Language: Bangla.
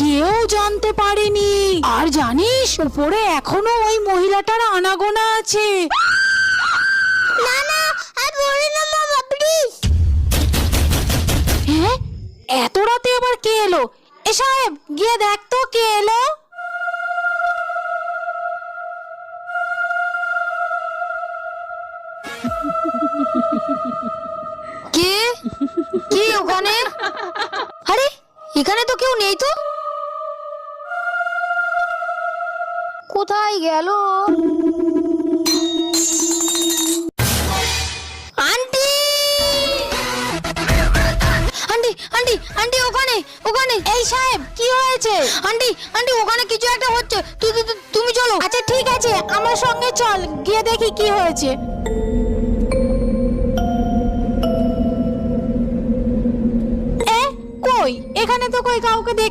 কেউ জানতে পারেনি। আর জানিস, উপরে এখনো ওই মহিলাটার আনাগোনা আছে। না না, আর বলো না মামা প্লিজ। হ্যাঁ, এত রাতে আবার কে এলো? এ সাহেব, গিয়ে দেখ তো কে এলো। কে কে ওখানে? আরে এখানে তো কেউ নেই তো, কোথায় গেল? আন্টি আন্টি আন্টি আন্টি, ওখানে ওখানে। এই সাহেব, কি হয়েছে? আন্টি আন্টি, ওখানে কিছু একটা হচ্ছে, তুমি চলো। আচ্ছা ঠিক আছে, আমার সঙ্গে চল, গিয়ে দেখি কি হয়েছে। কই, এখানে তো কই কাউকে দেখ